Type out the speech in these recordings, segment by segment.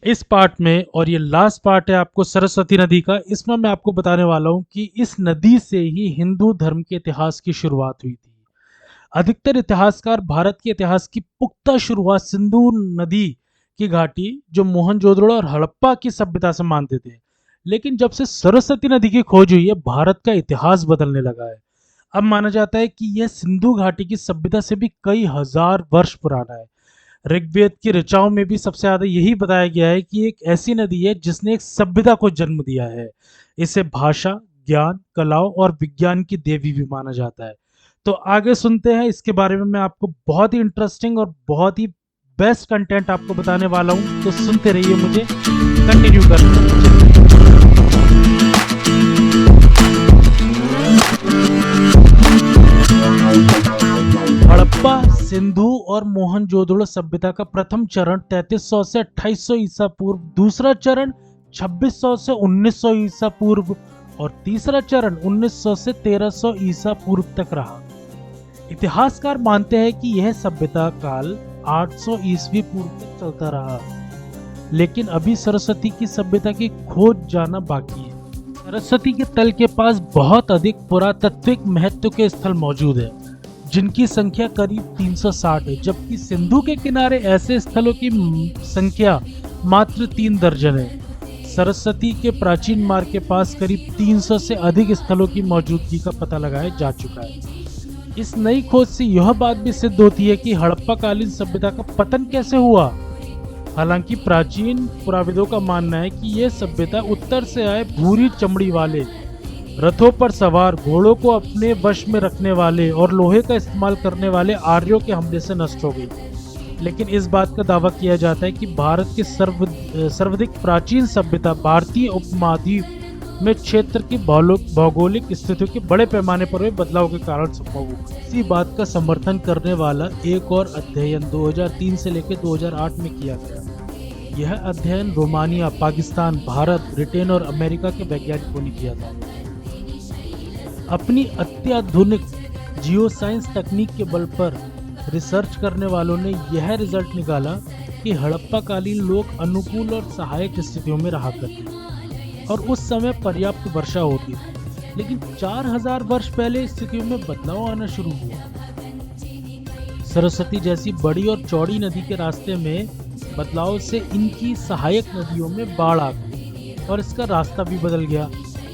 इस पार्ट में, और ये लास्ट पार्ट है आपको सरस्वती नदी का, इसमें मैं आपको बताने वाला हूँ कि इस नदी से ही हिंदू धर्म के इतिहास की शुरुआत हुई थी। अधिकतर इतिहासकार भारत के इतिहास की पुख्ता शुरुआत सिंधु नदी की घाटी, जो मोहनजोदड़ो और हड़प्पा की सभ्यता से मानते थे। लेकिन जब से सरस्वती नदी की खोज हुई है, भारत का इतिहास बदलने लगा है। अब माना जाता है कि यह सिंधु घाटी की सभ्यता से भी कई हजार वर्ष पुराना है। ऋग्वेद की ऋचाओं में भी सबसे ज्यादा यही बताया गया है कि एक ऐसी नदी है जिसने एक सभ्यता को जन्म दिया है। इसे भाषा, ज्ञान, कलाओं और विज्ञान की देवी भी माना जाता है। तो आगे सुनते हैं इसके बारे में। मैं आपको बहुत ही इंटरेस्टिंग और बहुत ही बेस्ट कंटेंट आपको बताने वाला हूं, तो सुनते रहिए, मुझे कंटिन्यू करना। हड़प्पा, सिंधु और मोहनजोदड़ो सभ्यता का प्रथम चरण 3300 से 2800 ईसा पूर्व, दूसरा चरण 2600 से 1900 ईसा पूर्व और तीसरा चरण 1900 से 1300 ईसा पूर्व तक रहा। इतिहासकार मानते हैं कि यह सभ्यता काल 800 ईस्वी पूर्व तक चलता रहा। लेकिन अभी सरस्वती की सभ्यता की खोज जाना बाकी है। सरस्वती के तल के पास बहुत अधिक पुरातात्विक महत्व के स्थल मौजूद है, जिनकी संख्या करीब 360 है, जबकि सिंधु के किनारे ऐसे स्थलों की संख्या मात्र 3 दर्जन है। सरस्वती के प्राचीन मार्ग के पास करीब 300 से अधिक स्थलों की मौजूदगी का पता लगाया जा चुका है। इस नई खोज से यह बात भी सिद्ध होती है कि हड़प्पा कालीन सभ्यता का पतन कैसे हुआ। हालांकि प्राचीन पुराविदों का मानना है कि यह सभ्यता उत्तर से आए भूरी चमड़ी वाले, रथों पर सवार, घोड़ों को अपने वश में रखने वाले और लोहे का इस्तेमाल करने वाले आर्यों के हमले से नष्ट हो गई। लेकिन इस बात का दावा किया जाता है कि भारत की सर्वाधिक प्राचीन सभ्यता भारतीय उपमहाद्वीप में क्षेत्र की भौगोलिक स्थितियों के बड़े पैमाने पर हुए बदलाव के कारण संभव हुआ। इसी बात का समर्थन करने वाला एक और अध्ययन 2003 से लेकर 2008 में किया गया। यह अध्ययन रोमानिया, पाकिस्तान, भारत, ब्रिटेन और अमेरिका के वैज्ञानिकों ने किया था। अपनी अत्याधुनिक जियोसाइंस तकनीक के बल पर रिसर्च करने वालों ने यह रिजल्ट निकाला कि हड़प्पा कालीन लोग अनुकूल और सहायक स्थितियों में रहा करते और उस समय पर्याप्त वर्षा होती थी। लेकिन 4000 वर्ष पहले स्थितियों में बदलाव आना शुरू हुआ। सरस्वती जैसी बड़ी और चौड़ी नदी के रास्ते में बदलाव से इनकी सहायक नदियों में बाढ़ आ गई और इसका रास्ता भी बदल गया।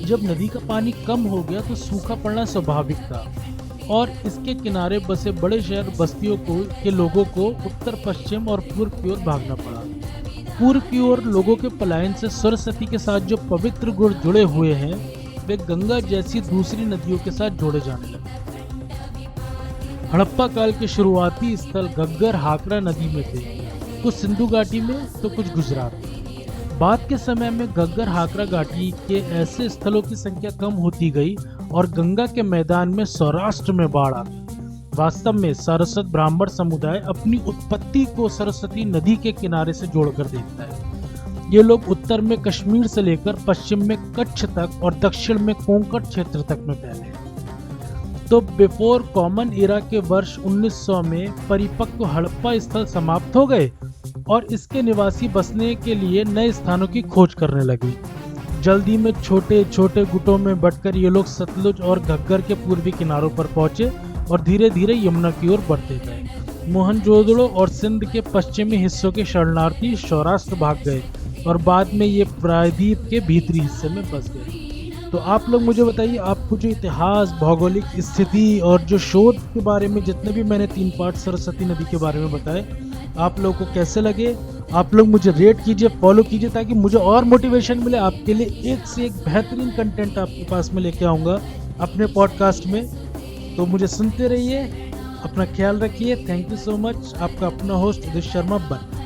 जब नदी का पानी कम हो गया तो सूखा पड़ना स्वाभाविक था और इसके किनारे बसे बड़े शहर बस्तियों के लोगों को उत्तर पश्चिम और पूर्व की ओर भागना पड़ा। पूर्व की ओर लोगों के पलायन से सरस्वती के साथ जो पवित्र गुण जुड़े हुए हैं, वे गंगा जैसी दूसरी नदियों के साथ जोड़े जाने लगे। हड़प्पा काल के शुरुआती स्थल घग्गर हाकरा नदी में थे, कुछ सिंधु घाटी में तो कुछ गुजरात में। बाद के समय में घग्गर हाकरा घाटी के ऐसे स्थलों की संख्या कम होती गई और गंगा के मैदान में सौराष्ट्र में बाढ़ आ गई। वास्तव में सारस्वत ब्राह्मण समुदाय अपनी उत्पत्ति को सरस्वती नदी के किनारे से जोड़कर देखता है। ये लोग उत्तर में कश्मीर से लेकर पश्चिम में कच्छ तक और दक्षिण में कोंकण क्षेत्र तक में फैले। तो बिफोर कॉमन एरा के वर्ष 1900 में परिपक्व हड़प्पा स्थल समाप्त हो गए और इसके निवासी बसने के लिए नए स्थानों की खोज करने लगे। जल्दी में छोटे छोटे गुटों में बंटकर ये लोग सतलुज और घग्गर के पूर्वी किनारों पर पहुंचे और धीरे धीरे यमुना की ओर बढ़ते गए। मोहनजोदड़ो और सिंध के पश्चिमी हिस्सों के शरणार्थी सौराष्ट्र भाग गए और बाद में ये प्रायद्वीप के भीतरी हिस्से में बस गए। तो आप लोग मुझे बताइए, आपको जो इतिहास, भौगोलिक स्थिति और जो शोध के बारे में जितने भी मैंने 3 पार्ट सरस्वती नदी के बारे में बताए, आप लोगों को कैसे लगे? आप लोग मुझे रेट कीजिए, फॉलो कीजिए, ताकि मुझे और मोटिवेशन मिले। आपके लिए एक से एक बेहतरीन कंटेंट आपके पास में लेके आऊँगा अपने पॉडकास्ट में। तो मुझे सुनते रहिए, अपना ख्याल रखिए। Thank you so much. आपका अपना होस्ट उदित शर्मा बन।